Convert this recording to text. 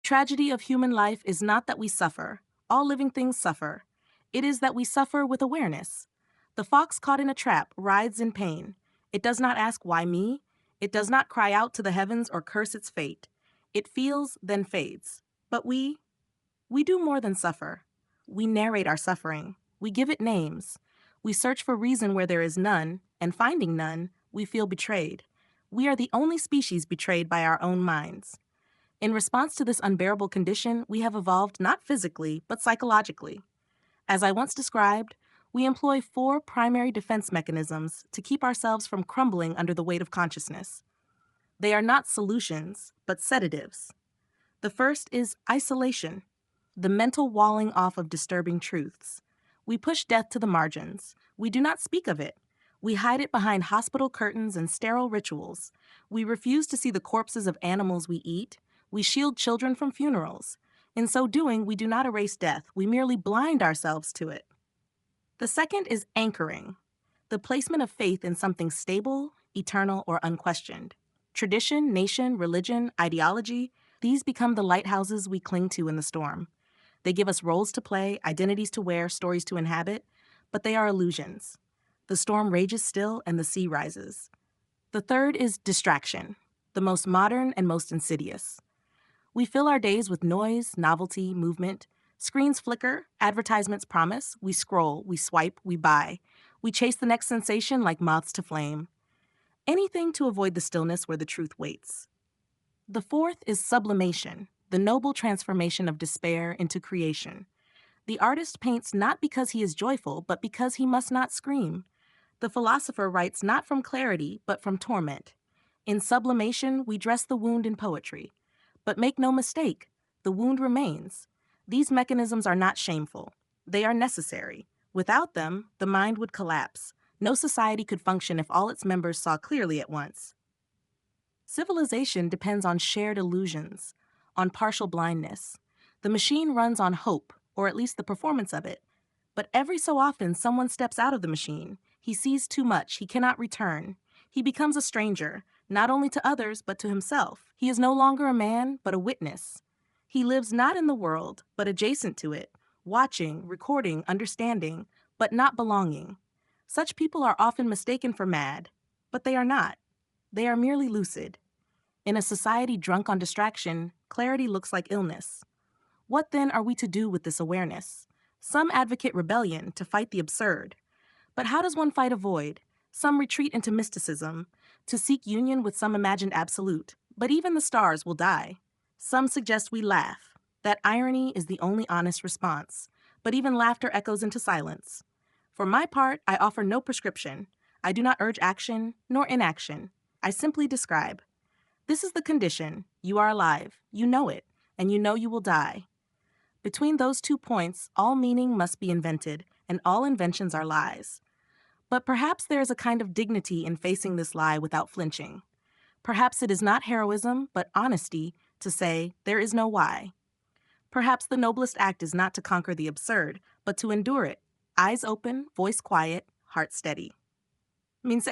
Tragedy of human life is not that we suffer. All living things suffer. It is that we suffer with awareness. The fox caught in a trap writhes in pain. It does not ask, why me? It does not cry out to the heavens or curse its fate. It feels, then fades. But we do more than suffer. We narrate our suffering. We give it names. We search for reason where there is none, and finding none, we feel betrayed. We are the only species betrayed by our own minds. In response to this unbearable condition, we have evolved not physically, but psychologically. As I once described, we employ 4 primary defense mechanisms to keep ourselves from crumbling under the weight of consciousness. They are not solutions, but sedatives. The first is isolation, the mental walling off of disturbing truths. We push death to the margins. We do not speak of it. We hide it behind hospital curtains and sterile rituals. We refuse to see the corpses of animals we eat. We shield children from funerals. In so doing, we do not erase death. We merely blind ourselves to it. The second is anchoring, the placement of faith in something stable, eternal, or unquestioned. Tradition, nation, religion, ideology, these become the lighthouses we cling to in the storm. They give us roles to play, identities to wear, stories to inhabit, but they are illusions. The storm rages still and the sea rises. The third is distraction, the most modern and most insidious. We fill our days with noise, novelty, movement. Screens flicker, advertisements promise, we scroll, we swipe, we buy. We chase the next sensation like moths to flame. Anything to avoid the stillness where the truth waits. The fourth is sublimation, the noble transformation of despair into creation. The artist paints not because he is joyful, but because he must not scream. The philosopher writes not from clarity, but from torment. In sublimation, we dress the wound in poetry. But make no mistake, the wound remains. These mechanisms are not shameful. They are necessary. Without them, the mind would collapse. No society could function if all its members saw clearly at once. Civilization depends on shared illusions, on partial blindness. The machine runs on hope, or at least the performance of it. But every so often, someone steps out of the machine. He sees too much. He cannot return. He becomes a stranger, not only to others, but to himself. He is no longer a man, but a witness. He lives not in the world, but adjacent to it, watching, recording, understanding, but not belonging. Such people are often mistaken for mad, but they are not. They are merely lucid. In a society drunk on distraction, clarity looks like illness. What then are we to do with this awareness? Some advocate rebellion to fight the absurd. But how does one fight a void? Some retreat into mysticism, to seek union with some imagined absolute. But even the stars will die. Some suggest we laugh. That irony is the only honest response. But even laughter echoes into silence. For my part, I offer no prescription. I do not urge action, nor inaction. I simply describe. This is the condition. You are alive. You know it. And you know you will die. Between those 2 points, all meaning must be invented, and all inventions are lies. But perhaps there is a kind of dignity in facing this lie without flinching. Perhaps it is not heroism, but honesty to say, there is no why. Perhaps the noblest act is not to conquer the absurd, but to endure it, eyes open, voice quiet, heart steady. Minsan